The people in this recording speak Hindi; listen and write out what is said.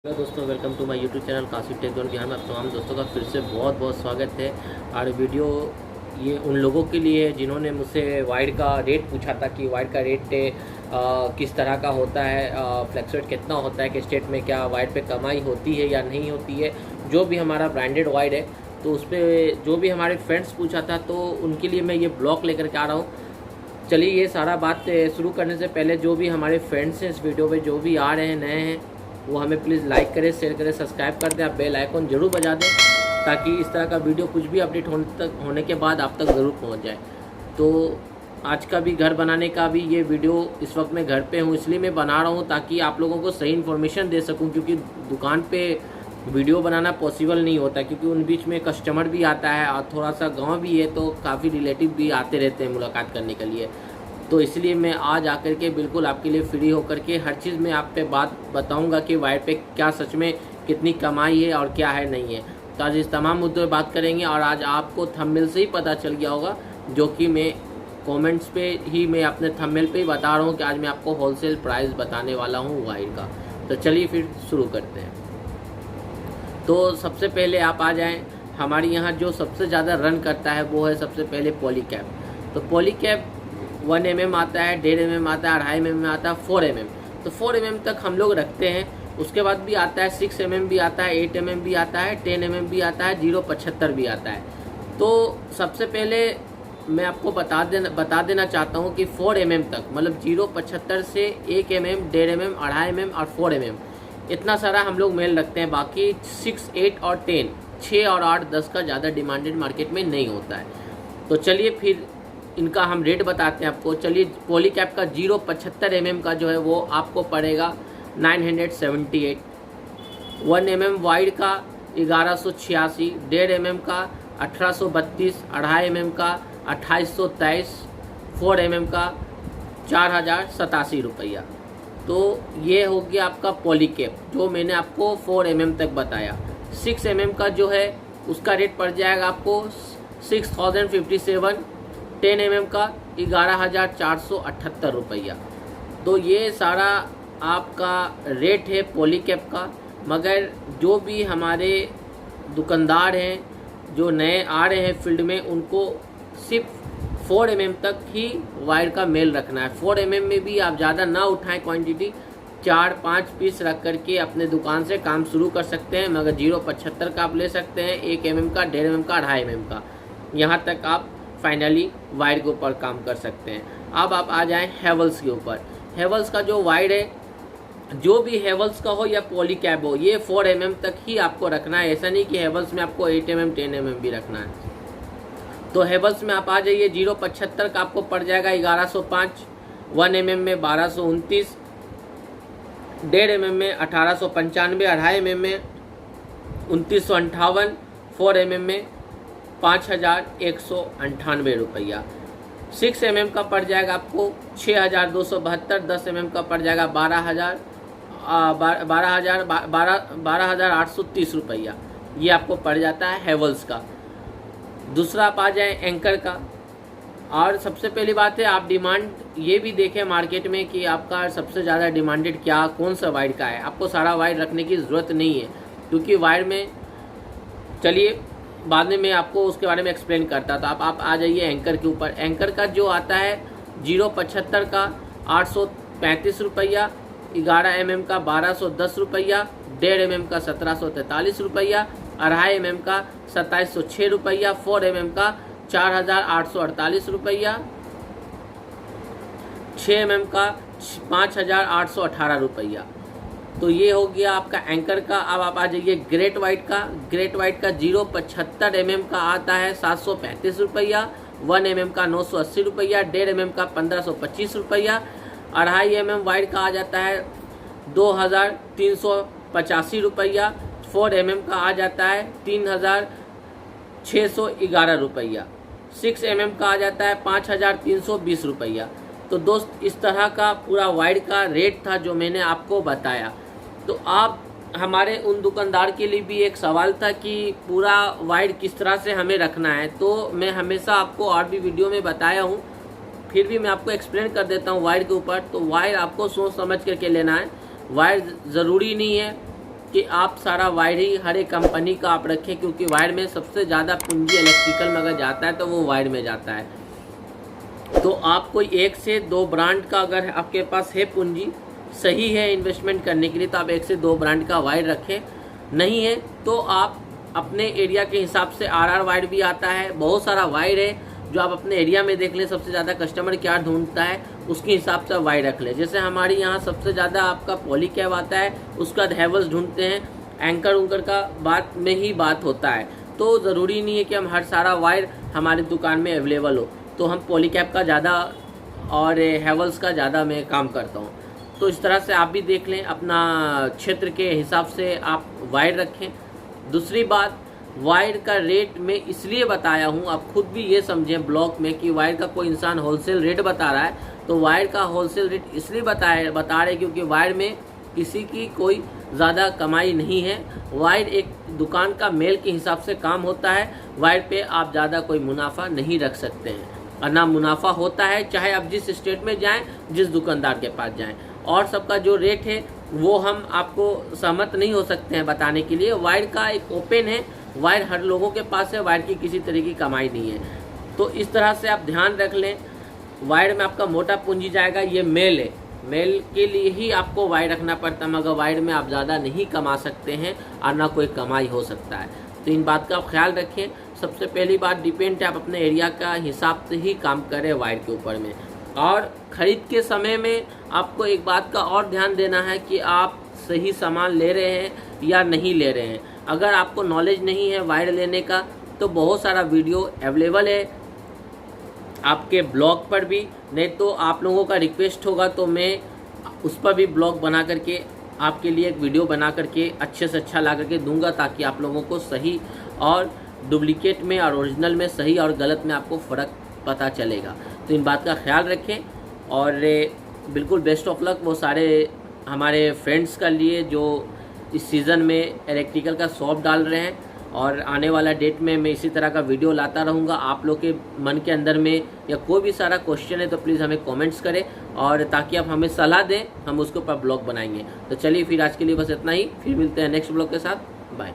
हेलो दोस्तों, welcome to my YouTube channel Kashif tech zone Bihar में आप तमाम दोस्तों का फिर से बहुत बहुत स्वागत है। और वीडियो ये उन लोगों के लिए है जिन्होंने मुझसे वायर का रेट पूछा था कि वायर का रेट किस तरह का होता है, फ्लैक्स रेट कितना होता है, कि स्टेट में क्या वायर पे कमाई होती है या नहीं होती है। जो भी हमारा ब्रांडेड वायर है तो उस पर जो भी हमारे फ्रेंड्स पूछा था तो उनके लिए मैं ये ब्लॉग लेकर के आ रहा हूँ। चलिए ये सारा बात शुरू करने से पहले जो भी हमारे फ्रेंड्स हैं इस वीडियो पे जो भी आ रहे हैं नए हैं वो हमें प्लीज़ लाइक करें, शेयर करें, सब्सक्राइब कर दें, आप बेल आइकॉन जरूर बजा दें ताकि इस तरह का वीडियो कुछ भी अपडेट होने के बाद आप तक ज़रूर पहुंच जाए। तो आज का भी घर बनाने का भी ये वीडियो इस वक्त मैं घर पे हूँ इसलिए मैं बना रहा हूँ ताकि आप लोगों को सही इन्फॉर्मेशन दे सकूँ, क्योंकि दुकान पे वीडियो बनाना पॉसिबल नहीं होता क्योंकि उन बीच में कस्टमर भी आता है और थोड़ा सा गाँव भी है तो काफ़ी रिलेटिव भी आते रहते हैं मुलाकात करने के लिए। तो इसलिए मैं आज आकर के बिल्कुल आपके लिए फ्री होकर के हर चीज़ में आप पे बात बताऊंगा कि वायर पे क्या सच में कितनी कमाई है और क्या है नहीं है। तो आज इस तमाम मुद्दों पर बात करेंगे और आज आपको थंबनेल से ही पता चल गया होगा, जो कि मैं कमेंट्स पे ही मैं अपने थंबनेल पे ही बता रहा हूँ कि आज मैं आपको होलसेल प्राइस बताने वाला हूँ वायर का। तो चलिए फिर शुरू करते हैं। तो सबसे पहले आप आ जाएँ, हमारे यहाँ जो सबसे ज़्यादा रन करता है वो है सबसे पहले पॉलीकैप। तो पॉलीकैप 1 mm आता है, 1.5 mm आता है, 2.5 mm आता है, 4 mm। तो 4 mm तक हम लोग रखते हैं। उसके बाद भी आता है 6 mm भी आता है, 8 mm भी आता है, 10 mm भी आता है, 0.75 भी आता है। तो सबसे पहले मैं आपको बता देना चाहता हूँ कि 4 mm तक मतलब 0.75 से 1 mm, 1.5 mm, 2.5 mm और 4 mm इतना सारा हम लोग मेल रखते हैं। बाकी 6, 8 और 10, 6 और 8, 10 का ज़्यादा डिमांडेड मार्केट में नहीं होता है। तो चलिए फिर इनका हम रेट बताते हैं आपको। चलिए पॉलीकैप का 0.75 mm का जो है वो आपको पड़ेगा 978, 1 mm वाइड का 1186, 1.5 mm का 1832, 2.5 mm का 2823, 4 mm का 4087 रुपया। तो ये हो गया आपका पॉलीकैप जो मैंने आपको 4 mm तक बताया। 6 mm का जो है उसका रेट पड़ जाएगा आपको 6057, 10 mm का 11,478 रुपया। तो ये सारा आपका रेट है पॉलीकैप का। मगर जो भी हमारे दुकानदार हैं जो नए आ रहे हैं फील्ड में उनको सिर्फ 4 mm तक ही वायर का मेल रखना है। 4 mm में भी आप ज़्यादा ना उठाएं क्वांटिटी, 4-5 पीस रख करके अपने दुकान से काम शुरू कर सकते हैं। मगर 0.75 का आप ले सकते हैं, 1 mm का, 1.5 mm का, 2.5 mm का, यहाँ तक आप फाइनली वायर के ऊपर काम कर सकते हैं। अब आप आ जाएं हेवल्स के ऊपर। हेवल्स का जो वायर है, जो भी हेवल्स का हो या पॉलीकैप हो, ये 4 mm तक ही आपको रखना है। ऐसा नहीं कि हेवल्स में आपको 8 mm, 10 mm भी रखना है। तो हेवल्स में आप आ जाइए, 0.75 का आपको पड़ जाएगा 1105, 1 mm में 1229, 1.5 mm में 1895, 2.5 mm में 2958, 4 mm में 5198 रुपया। 6 mm का पड़ जाएगा आपको 6272, 10 mm का पड़ जाएगा 12,830 रुपया। ये आपको पड़ जाता है हेवल्स का। दूसरा आप आ जाए एंकर का। और सबसे पहली बात है आप डिमांड ये भी देखें मार्केट में कि आपका सबसे ज़्यादा डिमांडेड क्या कौन सा वायर का है। आपको सारा वायर रखने की ज़रूरत नहीं है क्योंकि वायर में, चलिए बाद में मैं आपको उसके बारे में एक्सप्लेन करता। तो आप आ जाइए एंकर के ऊपर। एंकर का जो आता है 0.75 का 835 रुपया, 11 mm का 1210 रुपया, 1.5 mm का 1743 रुपया, 2.5 mm का 2706 रुपया, 4 mm का 4848 रुपया, 6 mm का 5818 रुपया। तो ये हो गया आपका एंकर का। अब आप आ जाइए ग्रेट वाइट का। ग्रेट वाइट का 0.75 mm का आता है 735 रुपया, 1 mm का 980 रुपया, 1.5 mm का 1525 रुपया, 2.5 mm वाइट का आ जाता है 2385 रुपया, 4 mm का आ जाता है 3611 रुपया, 6 mm का आ जाता है 5320 रुपया। तो दोस्त इस तरह का पूरा वायर का रेट था जो मैंने आपको बताया। तो आप हमारे उन दुकानदार के लिए भी एक सवाल था कि पूरा वायर किस तरह से हमें रखना है। तो मैं हमेशा आपको और भी वीडियो में बताया हूँ, फिर भी मैं आपको एक्सप्लेन कर देता हूँ वायर के ऊपर। तो वायर आपको सोच समझ करके लेना है। वायर ज़रूरी नहीं है कि आप सारा वायर ही हर एक कंपनी का आप रखें, क्योंकि वायर में सबसे ज़्यादा पूंजी इलेक्ट्रिकल में अगर जाता है तो वो वायर में जाता है। तो आप कोई 1 से 2 ब्रांड का अगर आपके पास है पूंजी सही है इन्वेस्टमेंट करने के लिए, तो आप 1 से 2 ब्रांड का वायर रखें। नहीं है तो आप अपने एरिया के हिसाब से RR वायर भी आता है, बहुत सारा वायर है जो आप अपने एरिया में देख लें, सबसे ज़्यादा कस्टमर क्या ढूंढता है उसके हिसाब से वायर रख लें। जैसे हमारे यहाँ सबसे ज़्यादा आपका पॉलीकैब आता है, उसके बाद हैवेल्स ढूंढते हैं, एंकर उंकर का बात में ही बात होता है। तो ज़रूरी नहीं है कि हम हर सारा वायर हमारी दुकान में अवेलेबल हो, तो हम पॉलीकैब का ज़्यादा और हैवेल्स का ज़्यादा मैं काम करता हूँ। तो इस तरह से आप भी देख लें, अपना क्षेत्र के हिसाब से आप वायर रखें। दूसरी बात, वायर का रेट मैं इसलिए बताया हूँ, आप खुद भी ये समझें ब्लॉक में कि वायर का कोई इंसान होलसेल रेट बता रहा है, तो वायर का होलसेल रेट इसलिए बता रहे क्योंकि वायर में किसी की कोई ज़्यादा कमाई नहीं है। वायर एक दुकान का मेल के हिसाब से काम होता है, वायर पे आप ज़्यादा कोई मुनाफा नहीं रख सकते हैं, और ना मुनाफा होता है चाहे आप जिस स्टेट में जाएं, जिस दुकानदार के पास जाएं। और सबका जो रेट है वो हम आपको सहमत नहीं हो सकते हैं बताने के लिए। वायर का एक ओपन है, वायर हर लोगों के पास है, वायर की किसी तरह की कमाई नहीं है। तो इस तरह से आप ध्यान रख लें, वायर में आपका मोटा पूंजी जाएगा। ये मेल है, मेल के लिए ही आपको वायर रखना पड़ता है, मगर वायर में आप ज़्यादा नहीं कमा सकते हैं और ना कोई कमाई हो सकता है। तो इन बात का आप ख्याल रखें। सबसे पहली बात डिपेंड है, आप अपने एरिया का हिसाब से ही काम करें वायर के ऊपर में। और ख़रीद के समय में आपको एक बात का और ध्यान देना है कि आप सही सामान ले रहे हैं या नहीं ले रहे हैं। अगर आपको नॉलेज नहीं है वायर लेने का, तो बहुत सारा वीडियो अवेलेबल है आपके ब्लॉग पर भी, नहीं तो आप लोगों का रिक्वेस्ट होगा तो मैं उस पर भी ब्लॉग बना करके आपके लिए एक वीडियो बना करके अच्छे से अच्छा ला करके दूंगा, ताकि आप लोगों को सही और डुप्लीकेट में और ओरिजिनल में, सही और गलत में आपको फ़र्क पता चलेगा। तो इन बात का ख्याल रखें। और बिल्कुल बेस्ट ऑफ लक वो सारे हमारे फ्रेंड्स का लिए जो इस सीज़न में इलेक्ट्रिकल का शॉप डाल रहे हैं। और आने वाला डेट में मैं इसी तरह का वीडियो लाता रहूँगा। आप लोग के मन के अंदर में या कोई भी सारा क्वेश्चन है तो प्लीज़ हमें कमेंट्स करें, और ताकि आप हमें सलाह दें, हम उसके ऊपर ब्लॉग बनाएंगे। तो चलिए फिर आज के लिए बस इतना ही, फिर मिलते हैं नेक्स्ट ब्लॉग के साथ। बाय।